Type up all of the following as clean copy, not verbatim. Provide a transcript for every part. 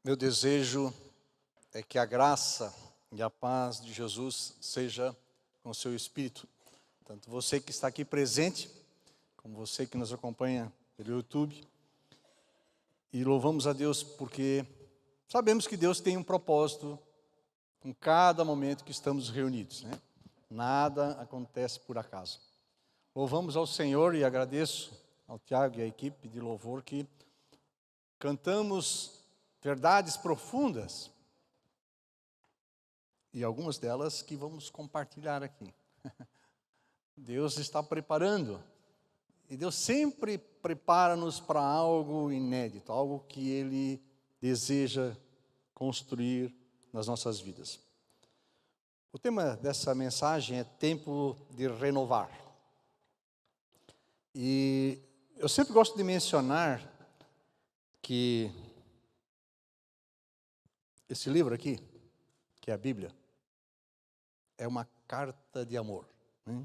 Meu desejo é que a graça e a paz de Jesus seja com o seu espírito. Tanto você que está aqui presente, como você que nos acompanha pelo YouTube. E louvamos a Deus porque sabemos que Deus tem um propósito com cada momento que estamos reunidos, né? Nada acontece por acaso. Louvamos ao Senhor e agradeço ao Tiago e à equipe de louvor que cantamos verdades profundas e algumas delas que vamos compartilhar aqui. Deus está preparando e Deus sempre prepara-nos para algo inédito, algo que Ele deseja construir nas nossas vidas. O tema dessa mensagem é tempo de renovar. E eu sempre gosto de mencionar que esse livro aqui, que é a Bíblia, é uma carta de amor, né?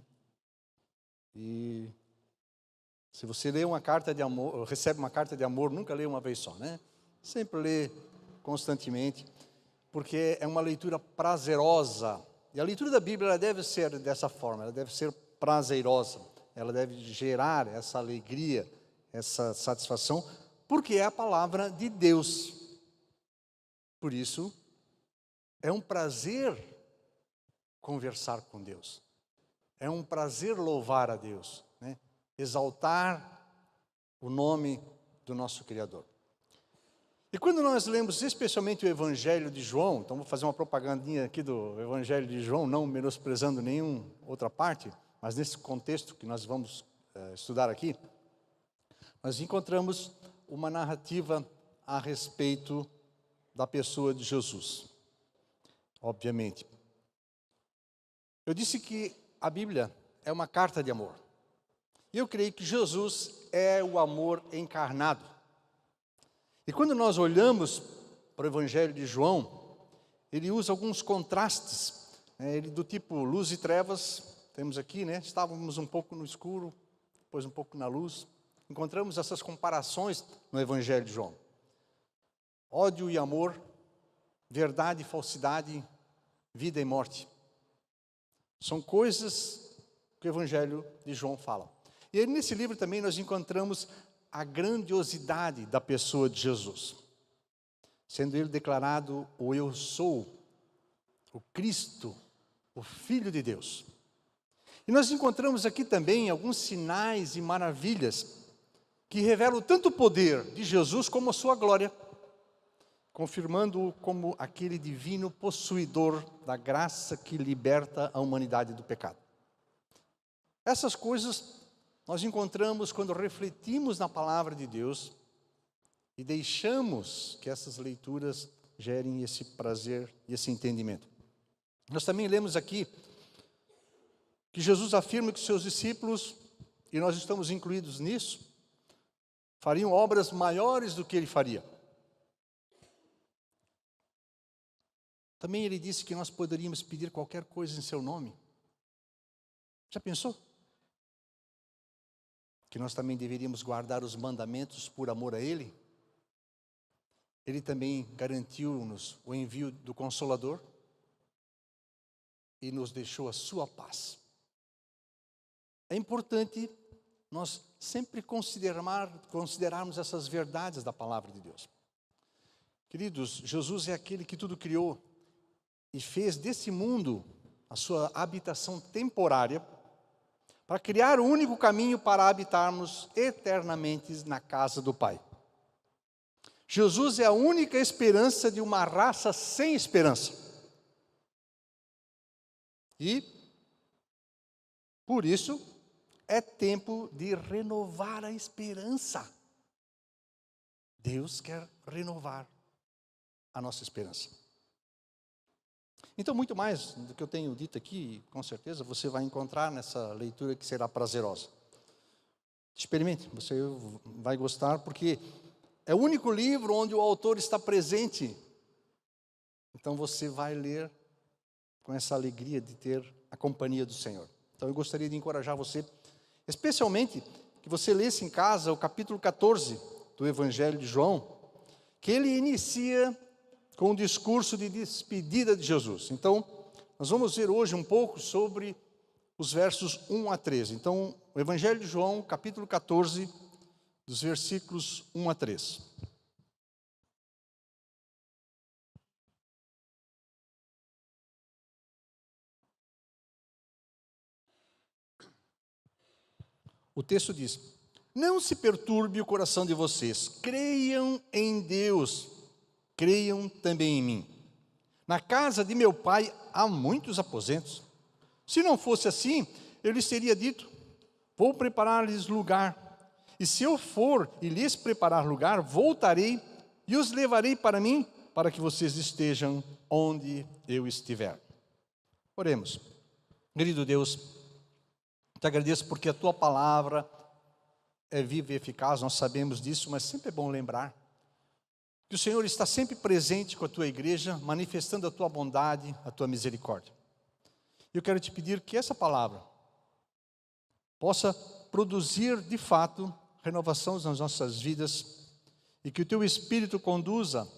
E se você lê uma carta de amor, recebe uma carta de amor, nunca lê uma vez só, né? Sempre lê constantemente, porque é uma leitura prazerosa. E a leitura da Bíblia ela deve ser dessa forma, ela deve ser prazerosa, ela deve gerar essa alegria, essa satisfação, porque é a palavra de Deus. Por isso, é um prazer conversar com Deus. É um prazer louvar a Deus, né? Exaltar o nome do nosso Criador. E quando nós lemos especialmente o Evangelho de João, então vou fazer uma propagandinha aqui do Evangelho de João, não menosprezando nenhuma outra parte, mas nesse contexto que nós vamos estudar aqui, nós encontramos uma narrativa a respeito da pessoa de Jesus. Obviamente. Eu disse que a Bíblia é uma carta de amor. E eu creio que Jesus é o amor encarnado. E quando nós olhamos para o Evangelho de João, ele usa alguns contrastes, né? Ele do tipo luz e trevas, temos aqui, né? Estávamos um pouco no escuro, depois um pouco na luz. Encontramos essas comparações no Evangelho de João. Ódio e amor, verdade e falsidade, vida e morte. São coisas que o Evangelho de João fala. E aí, nesse livro também nós encontramos a grandiosidade da pessoa de Jesus. Sendo ele declarado o Eu Sou, o Cristo, o Filho de Deus. E nós encontramos aqui também alguns sinais e maravilhas que revelam tanto o poder de Jesus como a sua glória, confirmando-o como aquele divino possuidor da graça que liberta a humanidade do pecado. Essas coisas nós encontramos quando refletimos na palavra de Deus e deixamos que essas leituras gerem esse prazer e esse entendimento. Nós também lemos aqui que Jesus afirma que seus discípulos, e nós estamos incluídos nisso, fariam obras maiores do que ele faria. Também ele disse que nós poderíamos pedir qualquer coisa em seu nome. Já pensou? Que nós também deveríamos guardar os mandamentos por amor a ele. Ele também garantiu-nos o envio do Consolador e nos deixou a sua paz. É importante nós sempre considerarmos essas verdades da palavra de Deus. Queridos, Jesus é aquele que tudo criou e fez desse mundo a sua habitação temporária para criar o único caminho para habitarmos eternamente na casa do Pai. Jesus é a única esperança de uma raça sem esperança. E, por isso, é tempo de renovar a esperança. Deus quer renovar a nossa esperança. Então, muito mais do que eu tenho dito aqui, com certeza, você vai encontrar nessa leitura que será prazerosa. Experimente, você vai gostar, porque é o único livro onde o autor está presente. Então, você vai ler com essa alegria de ter a companhia do Senhor. Então, eu gostaria de encorajar você, especialmente, que você lesse em casa o capítulo 14 do Evangelho de João, que ele inicia com o discurso de despedida de Jesus. Então, nós vamos ver hoje um pouco sobre os versos 1 a 13. Então, o Evangelho de João, capítulo 14, dos versículos 1 a 3. O texto diz: não se perturbe o coração de vocês, creiam em Deus, creiam também em mim. Na casa de meu pai há muitos aposentos. Se não fosse assim, eu lhes teria dito: vou preparar-lhes lugar. E se eu for e lhes preparar lugar, voltarei e os levarei para mim, para que vocês estejam onde eu estiver. Oremos. Querido Deus, te agradeço porque a tua palavra é viva e eficaz, nós sabemos disso, mas sempre é bom lembrar que o Senhor está sempre presente com a tua igreja, manifestando a tua bondade, a tua misericórdia. Eu quero te pedir que essa palavra possa produzir de fato renovação nas nossas vidas e que o teu Espírito conduza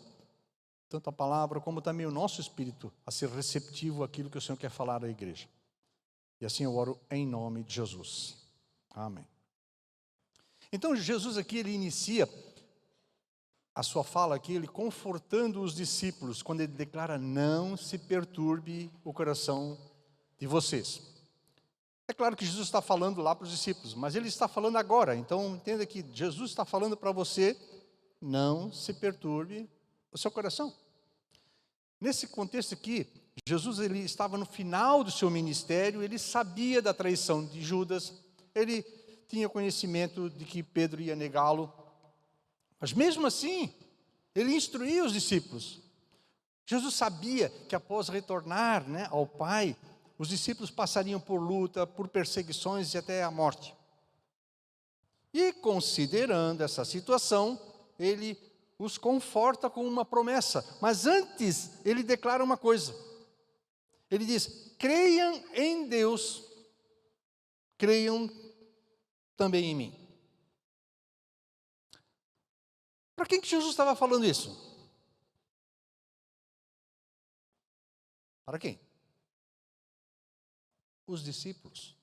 tanto a palavra como também o nosso espírito a ser receptivo àquilo que o Senhor quer falar à igreja. E assim eu oro em nome de Jesus. Amém. Então Jesus aqui, ele inicia a sua fala aqui, ele confortando os discípulos, quando ele declara: não se perturbe o coração de vocês. É claro que Jesus está falando lá para os discípulos, mas ele está falando agora. Então entenda que Jesus está falando para você: não se perturbe o seu coração. Nesse contexto aqui, Jesus ele estava no final do seu ministério, ele sabia da traição de Judas, ele tinha conhecimento de que Pedro ia negá-lo, mas mesmo assim, ele instruía os discípulos. Jesus sabia que após retornar, ao Pai, os discípulos passariam por luta, por perseguições e até a morte. E considerando essa situação, ele os conforta com uma promessa, mas antes ele declara uma coisa. Ele diz: creiam em Deus, creiam também em mim. Para quem que Jesus estava falando isso? Para quem? Os discípulos.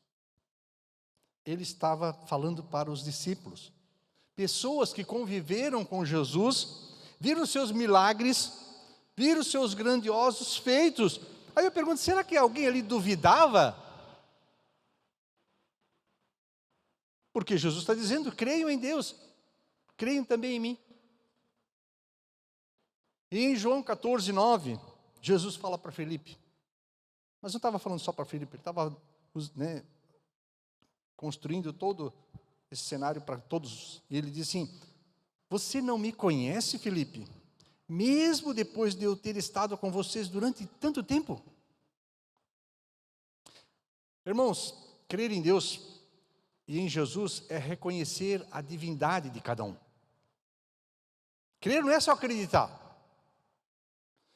Ele estava falando para os discípulos. Pessoas que conviveram com Jesus, viram seus milagres, viram seus grandiosos feitos. Aí eu pergunto: será que alguém ali duvidava? Porque Jesus está dizendo: creiam em Deus, creiam também em mim. E em João 14, 9, Jesus fala para Felipe, mas não estava falando só para Felipe, ele estava construindo todo esse cenário para todos. E ele diz assim: você não me conhece, Felipe, mesmo depois de eu ter estado com vocês durante tanto tempo? Irmãos, crer em Deus e em Jesus é reconhecer a divindade de cada um. Crer não é só acreditar.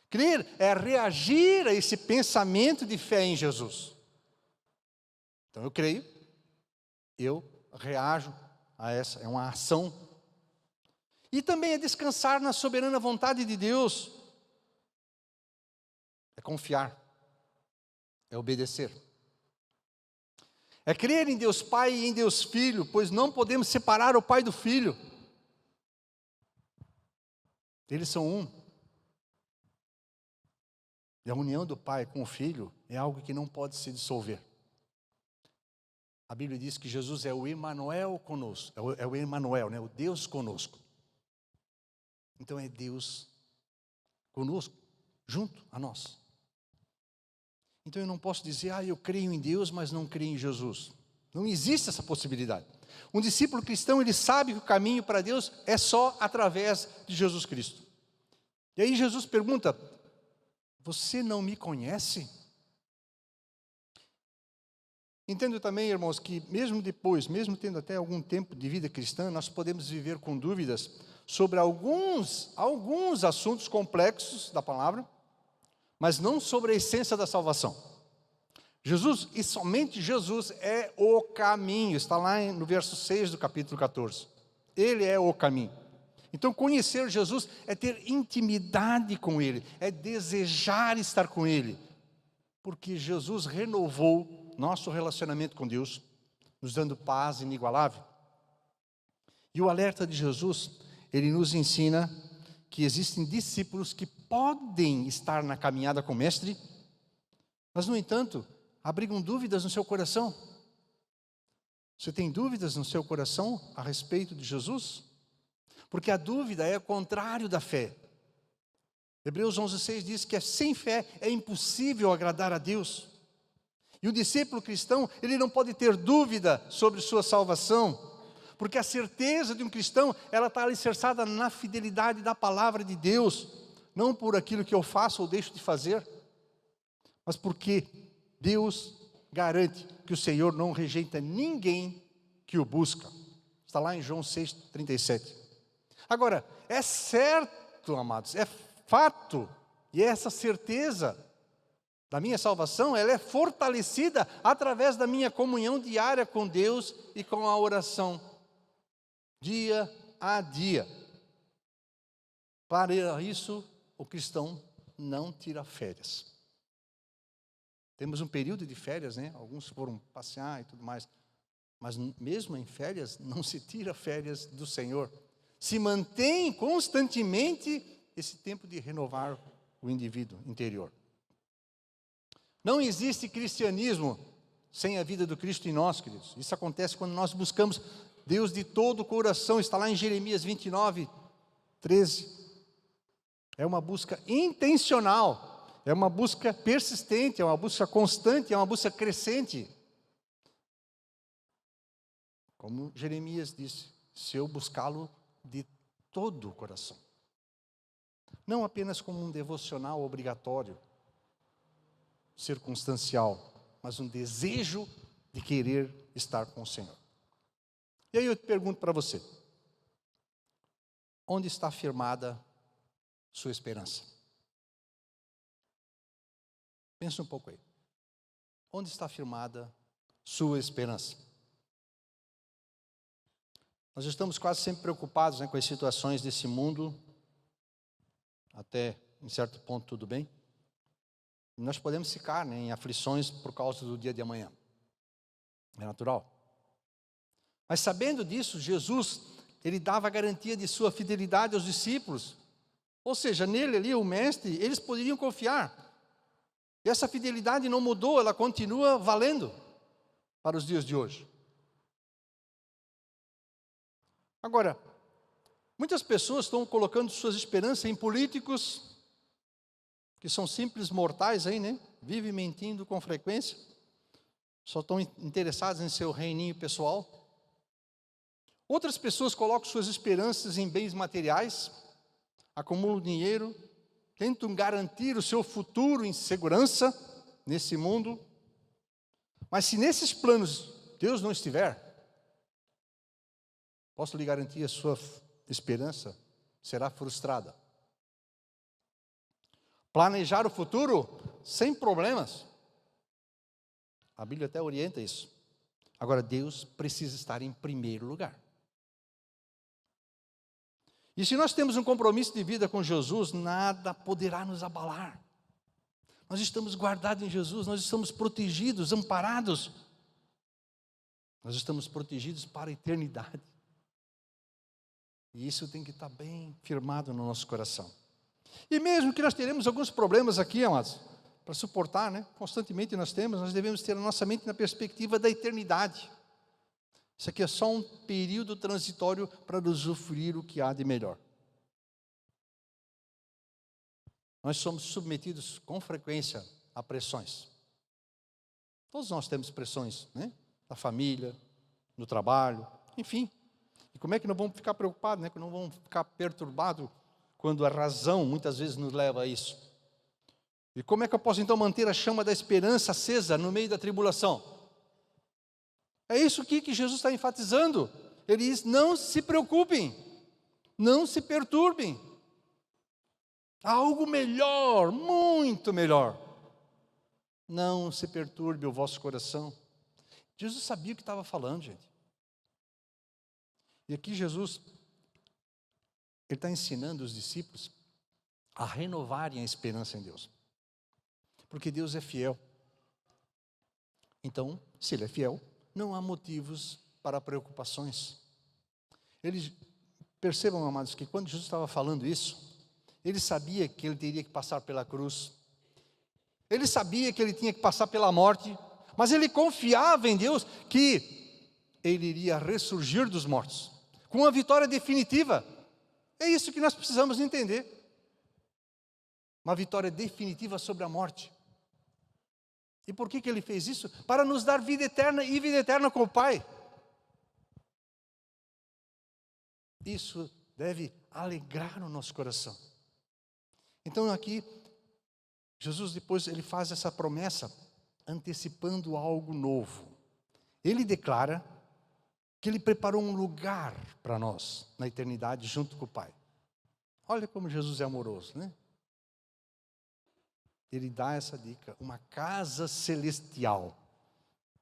Crer é reagir a esse pensamento de fé em Jesus. Então eu creio, eu reajo a essa, é uma ação. E também é descansar na soberana vontade de Deus. É confiar, é obedecer. É crer em Deus Pai e em Deus Filho, pois não podemos separar o Pai do Filho. Eles são um. E a união do Pai com o Filho é algo que não pode se dissolver. A Bíblia diz que Jesus é o Emmanuel conosco, é o Emmanuel, o Deus conosco. Então é Deus conosco, junto a nós. Então eu não posso dizer: eu creio em Deus, mas não creio em Jesus. Não existe essa possibilidade. Um discípulo cristão, ele sabe que o caminho para Deus é só através de Jesus Cristo. E aí Jesus pergunta: você não me conhece? Entendo também, irmãos, que mesmo depois, mesmo tendo até algum tempo de vida cristã, nós podemos viver com dúvidas sobre alguns assuntos complexos da palavra, mas não sobre a essência da salvação. Jesus, e somente Jesus, é o caminho. Está lá no verso 6 do capítulo 14. Ele é o caminho. Então, conhecer Jesus é ter intimidade com Ele, é desejar estar com Ele, porque Jesus renovou nosso relacionamento com Deus, nos dando paz inigualável. E o alerta de Jesus, ele nos ensina que existem discípulos que podem estar na caminhada com o Mestre, mas, no entanto, abrigam dúvidas no seu coração. Você tem dúvidas no seu coração a respeito de Jesus? Porque a dúvida é o contrário da fé. Hebreus 11:6 diz que sem fé é impossível agradar a Deus. E o discípulo cristão, ele não pode ter dúvida sobre sua salvação, porque a certeza de um cristão, ela está alicerçada na fidelidade da palavra de Deus, não por aquilo que eu faço ou deixo de fazer, mas porque Deus garante que o Senhor não rejeita ninguém que o busca. Está lá em João 6:37. Agora, é certo, amados, é fato, e essa certeza da minha salvação, ela é fortalecida através da minha comunhão diária com Deus e com a oração, dia a dia. Para isso, o cristão não tira férias. Temos um período de férias, né? Alguns foram passear e tudo mais, mas mesmo em férias, não se tira férias do Senhor. Se mantém constantemente esse tempo de renovar o indivíduo interior. Não existe cristianismo sem a vida do Cristo em nós, queridos. Isso acontece quando nós buscamos Deus de todo o coração. Está lá em Jeremias 29:13. É uma busca intencional, é uma busca persistente, é uma busca constante, é uma busca crescente. Como Jeremias disse, se eu buscá-lo de todo o coração. Não apenas como um devocional obrigatório, circunstancial, mas um desejo de querer estar com o Senhor. E aí eu te pergunto para você, onde está firmada sua esperança? Pensa um pouco aí. Onde está firmada sua esperança? Nós estamos quase sempre preocupados, né, com as situações desse mundo, até em certo ponto tudo bem. Nós podemos ficar, né, em aflições por causa do dia de amanhã. É natural. Mas sabendo disso, Jesus, ele dava a garantia de sua fidelidade aos discípulos. Ou seja, nele ali, o mestre, eles poderiam confiar. E essa fidelidade não mudou, ela continua valendo para os dias de hoje. Agora, muitas pessoas estão colocando suas esperanças em políticos que são simples mortais aí, né? Vivem mentindo com frequência. Só estão interessados em seu reininho pessoal. Outras pessoas colocam suas esperanças em bens materiais, acumulam dinheiro, tentam garantir o seu futuro em segurança nesse mundo. Mas se nesses planos Deus não estiver, posso lhe garantir, a sua esperança será frustrada. Planejar o futuro sem problemas. A Bíblia até orienta isso. Agora, Deus precisa estar em primeiro lugar. E se nós temos um compromisso de vida com Jesus, nada poderá nos abalar. Nós estamos guardados em Jesus, nós estamos protegidos, amparados. Nós estamos protegidos para a eternidade. E isso tem que estar bem firmado no nosso coração. E mesmo que nós teremos alguns problemas aqui, amados, para suportar, né? Constantemente nós devemos ter a nossa mente na perspectiva da eternidade. Isso aqui é só um período transitório para usufruir o que há de melhor. Nós somos submetidos com frequência a pressões. Todos nós temos pressões, né? Da família, no trabalho, enfim. E como é que não vamos ficar preocupados, né? Que não vamos ficar perturbados quando a razão muitas vezes nos leva a isso. E como é que eu posso então manter a chama da esperança acesa no meio da tribulação? É isso aqui que Jesus está enfatizando. Ele diz, não se preocupem, não se perturbem. Há algo melhor, muito melhor. Não se perturbe o vosso coração. Jesus sabia o que estava falando, gente. E aqui Jesus Ele está ensinando os discípulos a renovarem a esperança em Deus. Porque Deus é fiel. Então, se Ele é fiel, não há motivos para preocupações. Eles percebam, amados, que quando Jesus estava falando isso, Ele sabia que Ele teria que passar pela cruz. Ele sabia que Ele tinha que passar pela morte. Mas Ele confiava em Deus que Ele iria ressurgir dos mortos, com uma vitória definitiva. É isso que nós precisamos entender. Uma vitória definitiva sobre a morte. E por que Ele fez isso? Para nos dar vida eterna e vida eterna com o Pai. Isso deve alegrar o nosso coração. Então aqui, Jesus depois ele faz essa promessa, antecipando algo novo. Ele declara que Ele preparou um lugar para nós, na eternidade, junto com o Pai. Olha como Jesus é amoroso, né? Ele dá essa dica, uma casa celestial,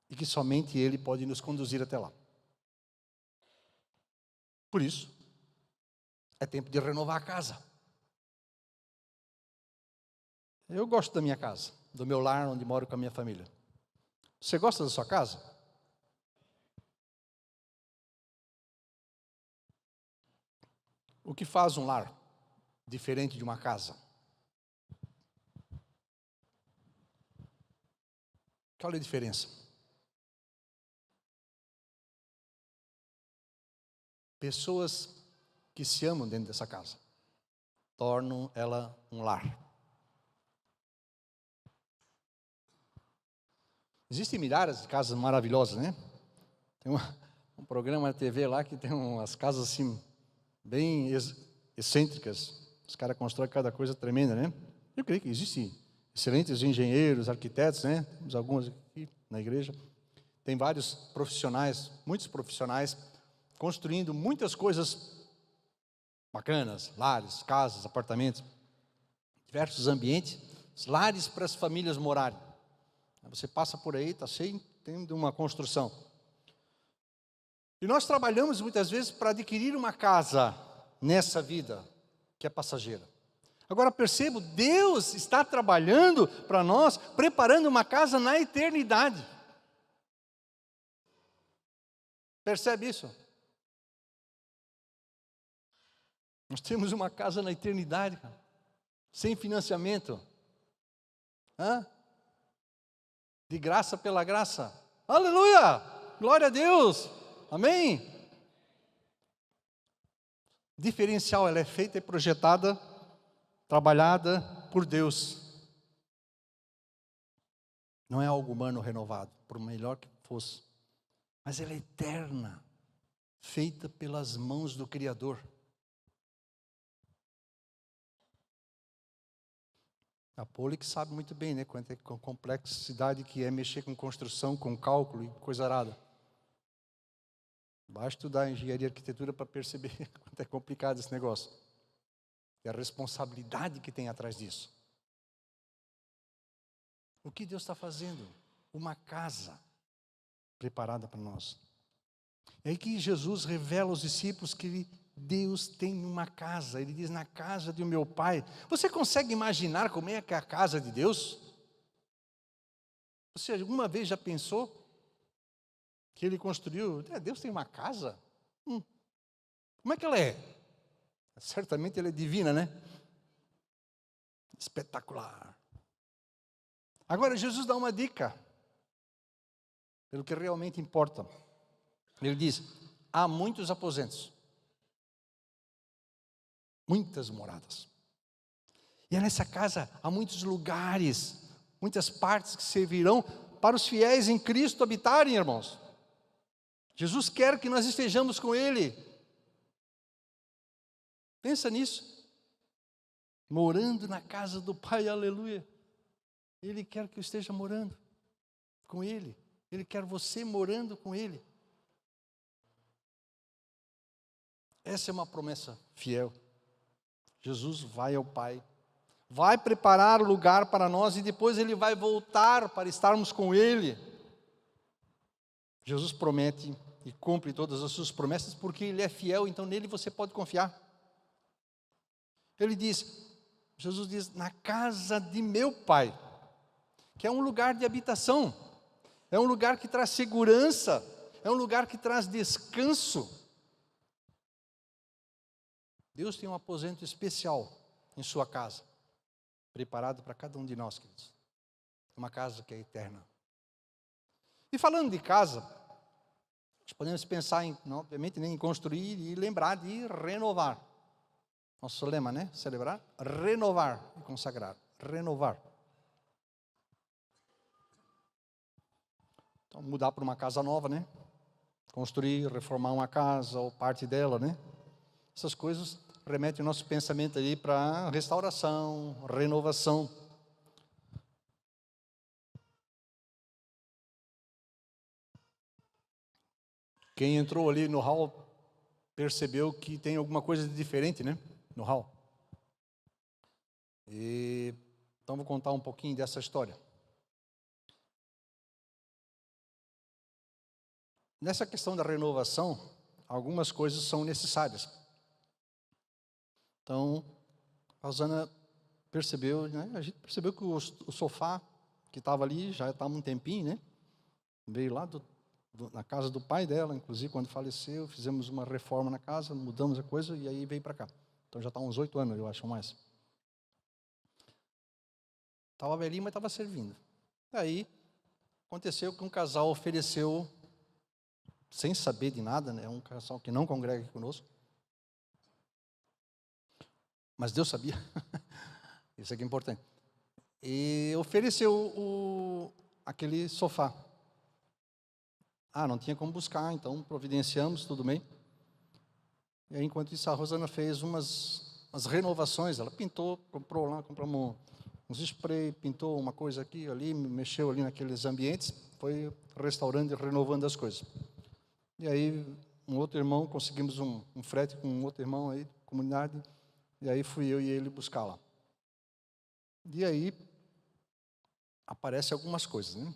e que somente Ele pode nos conduzir até lá. Por isso, é tempo de renovar a casa. Eu gosto da minha casa, do meu lar, onde moro com a minha família. Você gosta da sua casa? O que faz um lar diferente de uma casa? Qual é a diferença? Pessoas que se amam dentro dessa casa tornam ela um lar. Existem milhares de casas maravilhosas, né? Tem um programa na TV lá que tem umas casas assim, bem excêntricas. Os caras constroem cada coisa tremenda, né? Eu creio que existem excelentes engenheiros, arquitetos, né? Temos alguns aqui na igreja. Tem vários profissionais, muitos profissionais, construindo muitas coisas bacanas, lares, casas, apartamentos, diversos ambientes, lares para as famílias morarem. Você passa por aí, está cheio, tem uma construção. E nós trabalhamos muitas vezes para adquirir uma casa nessa vida, que é passageira. Agora percebo, Deus está trabalhando para nós, preparando uma casa na eternidade. Percebe isso? Nós temos uma casa na eternidade, cara, sem financiamento. De graça pela graça. Aleluia! Glória a Deus! Amém? Diferencial, ela é feita e projetada, trabalhada por Deus. Não é algo humano renovado, por melhor que fosse. Mas ela é eterna, feita pelas mãos do Criador. A Poli que sabe muito bem, né, quanto é a complexidade que é mexer com construção, com cálculo e coisa arada. Basta estudar engenharia e arquitetura para perceber quanto é complicado esse negócio. E a responsabilidade que tem atrás disso. O que Deus está fazendo? Uma casa preparada para nós. É aí que Jesus revela aos discípulos que Deus tem uma casa. Ele diz, na casa do meu Pai. Você consegue imaginar como é que é a casa de Deus? Você alguma vez já pensou que Ele construiu? Deus tem uma casa? Como é que ela é? Certamente ela é divina, né? Espetacular. Agora Jesus dá uma dica, pelo que realmente importa. Ele diz, há muitos aposentos. Muitas moradas. E nessa casa há muitos lugares, muitas partes que servirão para os fiéis em Cristo habitarem, irmãos. Jesus quer que nós estejamos com Ele. Pensa nisso. Morando na casa do Pai, aleluia. Ele quer que eu esteja morando com Ele. Ele quer você morando com Ele. Essa é uma promessa fiel. Jesus vai ao Pai, vai preparar o lugar para nós e depois Ele vai voltar para estarmos com Ele. Jesus promete e cumpre todas as suas promessas porque Ele é fiel, então nele você pode confiar. Ele diz, Jesus diz, na casa de meu Pai, que é um lugar de habitação, é um lugar que traz segurança, é um lugar que traz descanso. Deus tem um aposento especial em sua casa, preparado para cada um de nós, queridos. Uma casa que é eterna. E falando de casa, nós podemos pensar, obviamente, em construir e lembrar de renovar. Nosso lema, né? Celebrar, renovar e consagrar. Renovar. Então, mudar para uma casa nova, né? Construir, reformar uma casa ou parte dela, né? Essas coisas remetem o nosso pensamento ali para restauração, renovação. Quem entrou ali no hall percebeu que tem alguma coisa de diferente, né? No hall. Então vou contar um pouquinho dessa história. Nessa questão da renovação, algumas coisas são necessárias. Então, a Rosana percebeu, né? A gente percebeu que o sofá que estava ali já estava um tempinho, né? Veio lá na casa do pai dela, inclusive quando faleceu, fizemos uma reforma na casa, mudamos a coisa e aí veio para cá. Então já está uns 8 anos, eu acho, mais. Estava velhinho, mas estava servindo. Aí, aconteceu que um casal ofereceu, sem saber de nada, né? Um casal que não congrega aqui conosco. Mas Deus sabia. Isso aqui é importante. E ofereceu aquele sofá. Não tinha como buscar, então providenciamos, tudo bem. E aí, enquanto isso, a Rosana fez umas renovações. Ela pintou, compramos uns spray, pintou uma coisa aqui, ali, mexeu ali naqueles ambientes, foi restaurando e renovando as coisas. E aí, um outro irmão, conseguimos um frete com um outro irmão aí, comunidade, e aí fui eu e ele buscar lá. E aí, aparecem algumas coisas, né?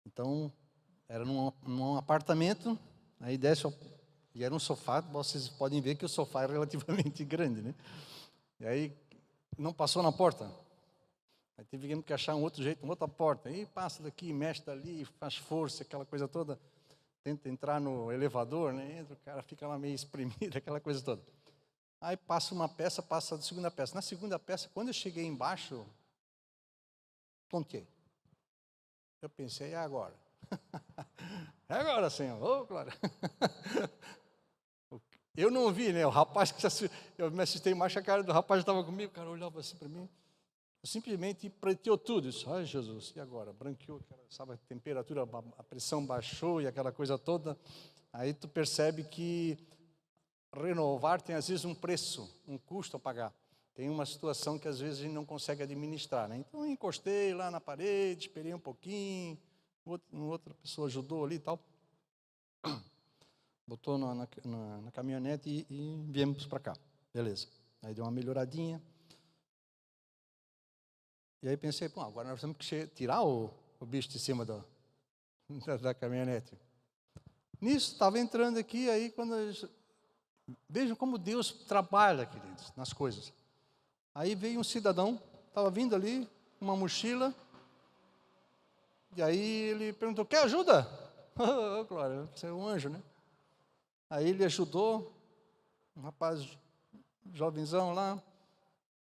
Então, era num apartamento, aí desce, e era um sofá, vocês podem ver que o sofá é relativamente grande, né? E aí, não passou na porta. Aí tivemos que achar um outro jeito, uma outra porta. Aí passa daqui, mexe dali, faz força, aquela coisa toda. Tenta entrar no elevador, né? Entra, o cara fica lá meio espremido, aquela coisa toda. Aí passa uma peça, passa a segunda peça. Na segunda peça, quando eu cheguei embaixo, tontei. Eu pensei, é agora. É agora, Senhor. Ô, glória. Eu não vi, né? O rapaz que eu me assistei mais, a cara do rapaz estava comigo, o cara olhava assim para mim. Eu simplesmente preteou tudo. Isso, ai, Jesus, e agora? Branqueou, sabe, a temperatura, a pressão baixou e aquela coisa toda. Aí tu percebe que renovar tem às vezes um preço, um custo a pagar. Tem uma situação que às vezes a gente não consegue administrar, né? Então eu encostei lá na parede, esperei um pouquinho, uma outra pessoa ajudou ali e tal. Botou na caminhonete e viemos para cá. Beleza. Aí deu uma melhoradinha. E aí pensei, agora nós temos que tirar o bicho de cima da caminhonete. Nisso, estava entrando aqui, aí quando... Vejam como Deus trabalha, queridos, nas coisas. Aí veio um cidadão, estava vindo ali, uma mochila, e aí ele perguntou, quer ajuda? Glória, você é um anjo, né? Aí ele ajudou, um rapaz jovenzão lá,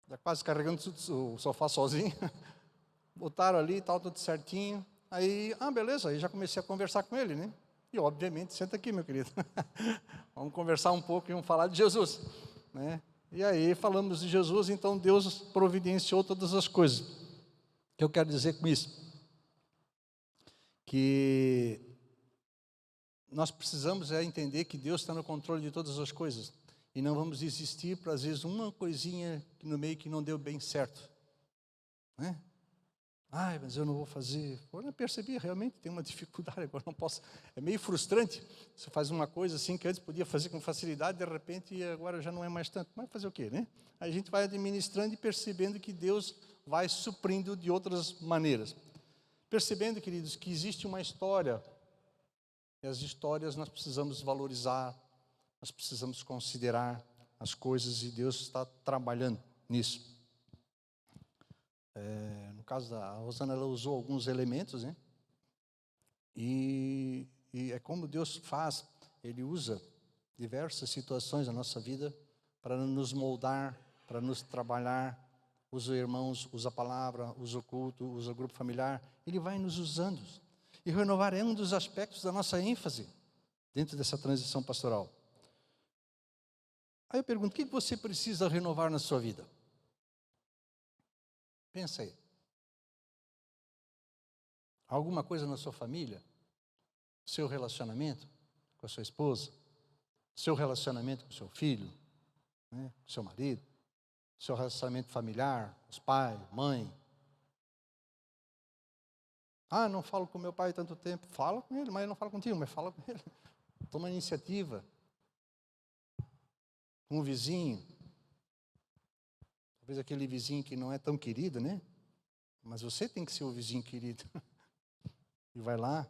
já quase carregando o sofá sozinho, botaram ali, tal, tudo certinho. Aí, beleza, aí já comecei a conversar com ele, né? E obviamente, senta aqui, meu querido. Vamos conversar um pouco e vamos falar de Jesus, né? E aí falamos de Jesus, então Deus providenciou todas as coisas. O que eu quero dizer com isso? Que nós precisamos entender que Deus está no controle de todas as coisas. E não vamos desistir para, às vezes, uma coisinha no meio que não deu bem certo. Né? Mas eu não vou fazer. Eu percebi, realmente tem uma dificuldade, agora não posso. É meio frustrante. Você faz uma coisa assim que antes podia fazer com facilidade, de repente agora já não é mais tanto. Mas fazer o quê, né? A gente vai administrando e percebendo que Deus vai suprindo de outras maneiras. Percebendo, queridos, que existe uma história. E as histórias nós precisamos valorizar, nós precisamos considerar, as coisas e Deus está trabalhando nisso. No caso da Rosana, ela usou alguns elementos, né? E é como Deus faz, Ele usa diversas situações da nossa vida para nos moldar, para nos trabalhar. Usa irmãos, usa a palavra, usa o culto, usa o grupo familiar. Ele vai nos usando. E renovar é um dos aspectos da nossa ênfase dentro dessa transição pastoral. Aí eu pergunto, o que você precisa renovar na sua vida? Pensa aí. Alguma coisa na sua família? Seu relacionamento com a sua esposa? Seu relacionamento com o seu filho? Né? Com o seu marido? Seu relacionamento familiar? Os pais, mãe? Ah, não falo com meu pai há tanto tempo. Fala com ele, mas ele não fala contigo, mas fala com ele. Toma iniciativa. Com um vizinho. Talvez aquele vizinho que não é tão querido, né? Mas você tem que ser o vizinho querido. E vai lá.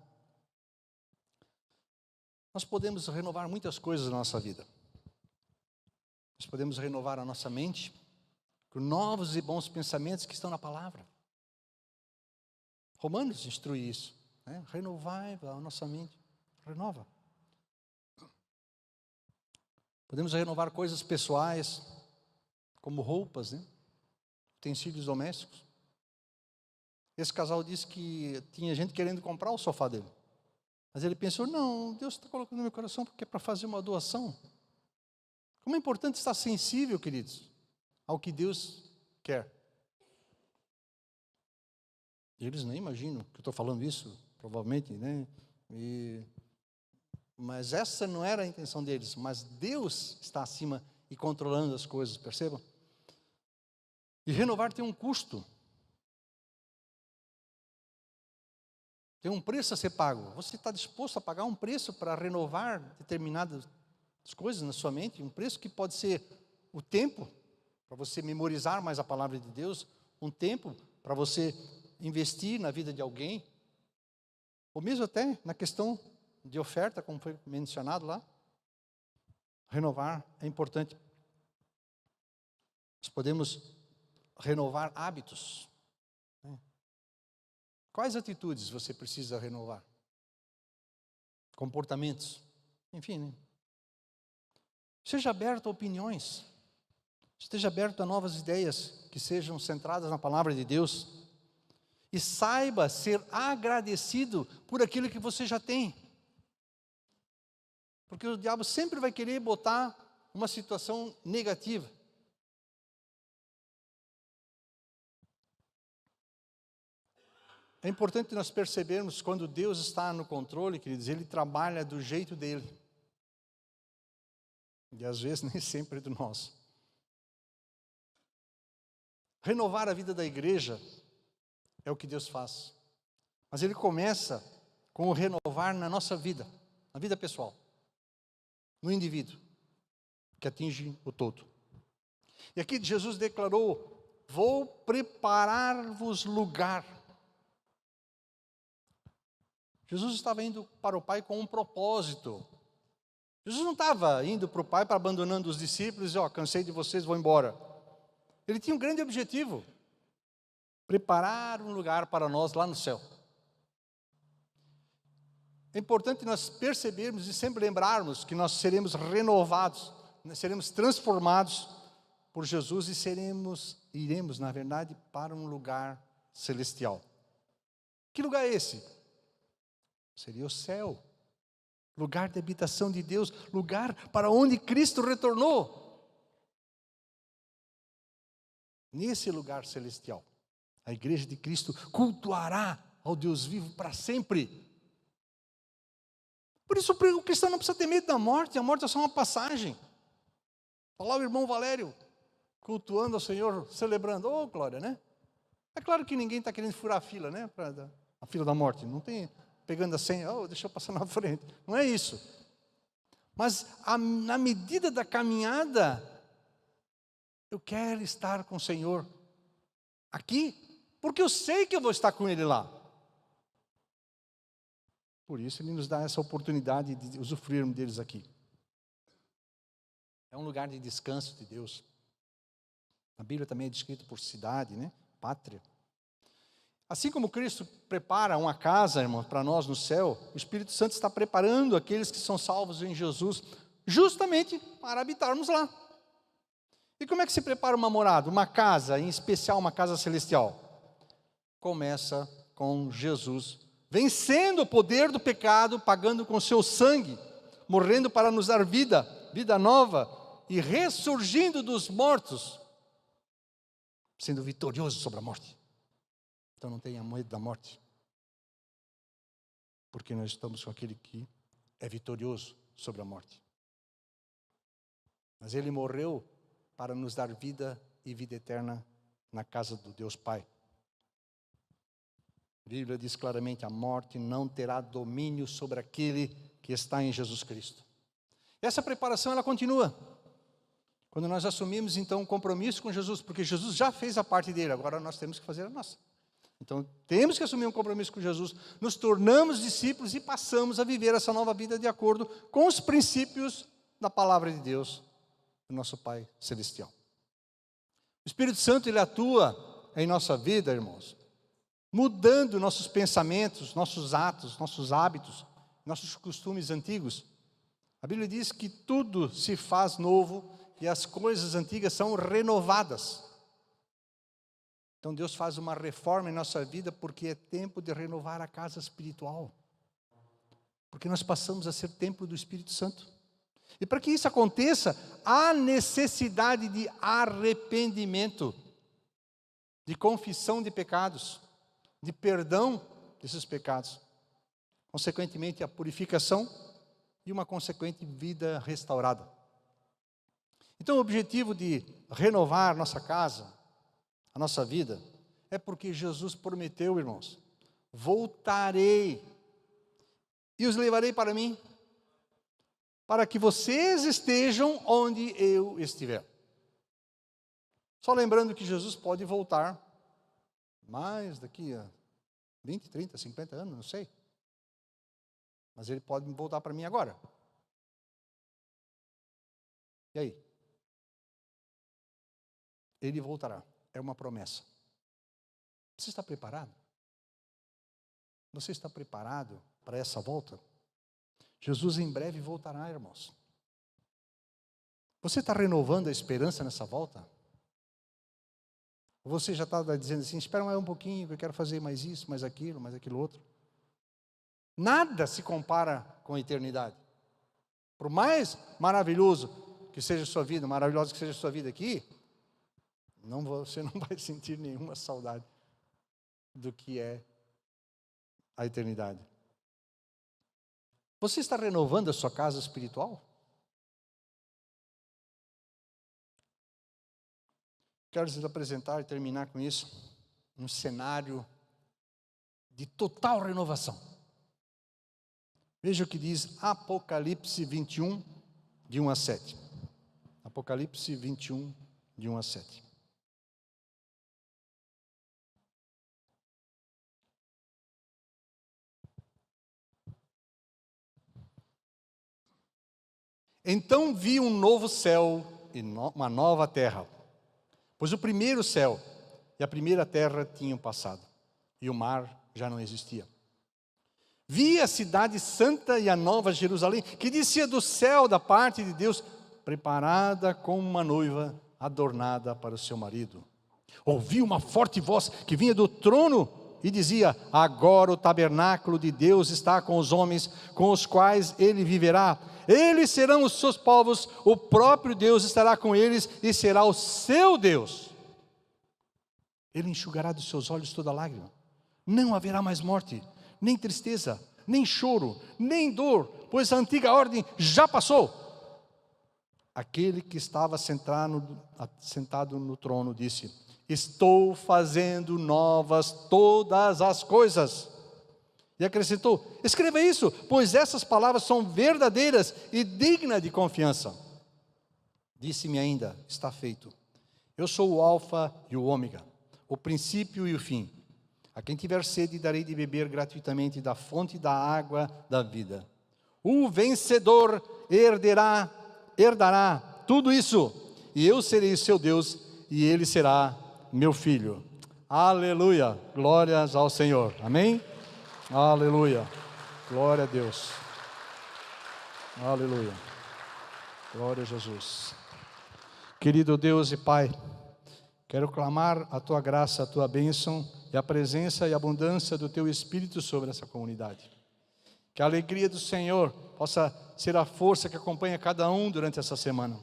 Nós podemos renovar muitas coisas na nossa vida. Nós podemos renovar a nossa mente com novos e bons pensamentos que estão na palavra. Romanos instrui isso, né? Renovai a nossa mente. Renova. Podemos renovar coisas pessoais, como roupas, né? Utensílios domésticos. Esse casal disse que tinha gente querendo comprar o sofá dele. Mas ele pensou, não, Deus está colocando no meu coração porque é para fazer uma doação. Como é importante estar sensível, queridos, ao que Deus quer. E eles nem imaginam que eu estou falando isso, provavelmente, né? Mas essa não era a intenção deles, mas Deus está acima e controlando as coisas, percebam? E renovar tem um custo. Tem um preço a ser pago. Você está disposto a pagar um preço para renovar determinadas coisas na sua mente? Um preço que pode ser o tempo, para você memorizar mais a palavra de Deus, um tempo para você investir na vida de alguém, ou mesmo até na questão de oferta, como foi mencionado lá. Renovar é importante. Nós podemos renovar hábitos. Quais atitudes você precisa renovar? Comportamentos. Enfim, né? Seja aberto a opiniões. Esteja aberto a novas ideias que sejam centradas na palavra de Deus. E saiba ser agradecido por aquilo que você já tem. Porque o diabo sempre vai querer botar uma situação negativa. É importante nós percebermos quando Deus está no controle, queridos, Ele trabalha do jeito dEle. E às vezes nem sempre do nosso. Renovar a vida da igreja é o que Deus faz. Mas Ele começa com o renovar na nossa vida, na vida pessoal, no indivíduo, que atinge o todo. E aqui Jesus declarou, vou preparar-vos lugar. Jesus estava indo para o Pai com um propósito. Jesus não estava indo para o Pai para abandonando os discípulos e, cansei de vocês, vou embora. Ele tinha um grande objetivo, preparar um lugar para nós lá no céu. É importante nós percebermos e sempre lembrarmos que nós seremos renovados, seremos transformados por Jesus e iremos, na verdade, para um lugar celestial. Que lugar é esse? Seria o céu, lugar de habitação de Deus, lugar para onde Cristo retornou. Nesse lugar celestial, a igreja de Cristo cultuará ao Deus vivo para sempre. Por isso o cristão não precisa ter medo da morte, a morte é só uma passagem. Olha lá o irmão Valério, cultuando ao Senhor, celebrando, glória, né? É claro que ninguém está querendo furar a fila, né? A fila da morte, não tem... pegando a senha, deixa eu passar na frente. Não é isso. Mas na medida da caminhada, eu quero estar com o Senhor aqui, porque eu sei que eu vou estar com Ele lá. Por isso Ele nos dá essa oportunidade de usufruirmos deles aqui. É um lugar de descanso de Deus. A Bíblia também é descrita por cidade, né? Pátria. Assim como Cristo prepara uma casa, irmão, para nós no céu, o Espírito Santo está preparando aqueles que são salvos em Jesus, justamente para habitarmos lá. E como é que se prepara uma morada, uma casa, em especial uma casa celestial? Começa com Jesus, vencendo o poder do pecado, pagando com seu sangue, morrendo para nos dar vida, vida nova, e ressurgindo dos mortos, sendo vitorioso sobre a morte. Então não tenha medo da morte, porque nós estamos com aquele que é vitorioso sobre a morte. Mas ele morreu para nos dar vida e vida eterna na casa do Deus Pai. A Bíblia diz claramente: a morte não terá domínio sobre aquele que está em Jesus Cristo. Essa preparação ela continua. Quando nós assumimos então um compromisso com Jesus, porque Jesus já fez a parte dele, agora nós temos que fazer a nossa. Então, temos que assumir um compromisso com Jesus, nos tornamos discípulos e passamos a viver essa nova vida de acordo com os princípios da palavra de Deus, do nosso Pai Celestial. O Espírito Santo, ele atua em nossa vida, irmãos, mudando nossos pensamentos, nossos atos, nossos hábitos, nossos costumes antigos. A Bíblia diz que tudo se faz novo e as coisas antigas são renovadas. Então Deus faz uma reforma em nossa vida porque é tempo de renovar a casa espiritual. Porque nós passamos a ser templo do Espírito Santo. E para que isso aconteça, há necessidade de arrependimento, de confissão de pecados, de perdão desses pecados. Consequentemente, a purificação e uma consequente vida restaurada. Então o objetivo de renovar nossa casa, a nossa vida, é porque Jesus prometeu, irmãos: voltarei e os levarei para mim, para que vocês estejam onde eu estiver. Só lembrando que Jesus pode voltar mais daqui a 20, 30, 50 anos, não sei. Mas ele pode voltar para mim agora. E aí? Ele voltará. É uma promessa. Você está preparado? Você está preparado para essa volta? Jesus em breve voltará, irmãos. Você está renovando a esperança nessa volta? Ou você já está dizendo assim: espera mais um pouquinho, que eu quero fazer mais isso, mais aquilo outro? Nada se compara com a eternidade. Por mais maravilhoso que seja a sua vida, maravilhosa que seja a sua vida aqui, você não vai sentir nenhuma saudade do que é a eternidade. Você está renovando a sua casa espiritual? Quero lhes apresentar e terminar com isso um cenário de total renovação. Veja o que diz Apocalipse 21, de 1 a 7. Apocalipse 21, de 1 a 7. Então vi um novo céu e uma nova terra, pois o primeiro céu e a primeira terra tinham passado, e o mar já não existia. Vi a cidade santa e a nova Jerusalém, que descia do céu da parte de Deus, preparada como uma noiva adornada para o seu marido. Ouvi uma forte voz que vinha do trono e dizia: agora o tabernáculo de Deus está com os homens, com os quais ele viverá. Eles serão os seus povos, o próprio Deus estará com eles e será o seu Deus. Ele enxugará dos seus olhos toda lágrima. Não haverá mais morte, nem tristeza, nem choro, nem dor, pois a antiga ordem já passou. Aquele que estava sentado no trono disse: estou fazendo novas todas as coisas. E acrescentou: escreva isso, pois essas palavras são verdadeiras e dignas de confiança. Disse-me ainda: está feito. Eu sou o alfa e o ômega, o princípio e o fim. A quem tiver sede, darei de beber gratuitamente da fonte da água da vida. O vencedor herdará tudo isso, e eu serei o seu Deus, e ele será meu filho. Aleluia, glórias ao Senhor, amém? Aleluia, glória a Deus, aleluia, glória a Jesus. Querido Deus e Pai, quero clamar a Tua graça, a Tua bênção, e a presença e a abundância do Teu Espírito sobre essa comunidade. Que a alegria do Senhor possa ser a força que acompanha cada um durante essa semana.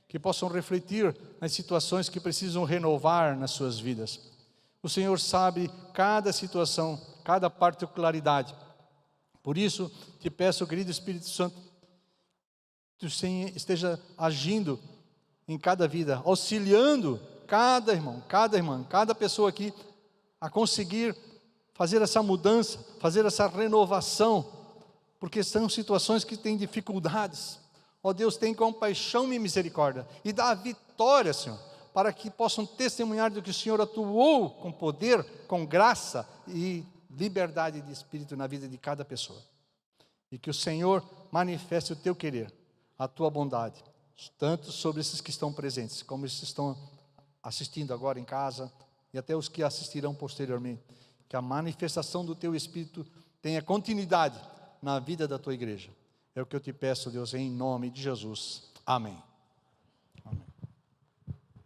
Que possam refletir nas situações que precisam renovar nas suas vidas. O Senhor sabe cada situação, cada particularidade. Por isso, te peço, querido Espírito Santo, que o Senhor esteja agindo em cada vida, auxiliando cada irmão, cada irmã, cada pessoa aqui a conseguir fazer essa mudança, fazer essa renovação, porque são situações que têm dificuldades. Ó Deus, tem compaixão e misericórdia, e dá a vitória, Senhor, para que possam testemunhar do que o Senhor atuou com poder, com graça e liberdade de espírito na vida de cada pessoa. E que o Senhor manifeste o teu querer, a tua bondade, tanto sobre esses que estão presentes, como esses que estão assistindo agora em casa, e até os que assistirão posteriormente. Que a manifestação do teu Espírito tenha continuidade na vida da tua igreja. É o que eu te peço, Deus, em nome de Jesus. Amém.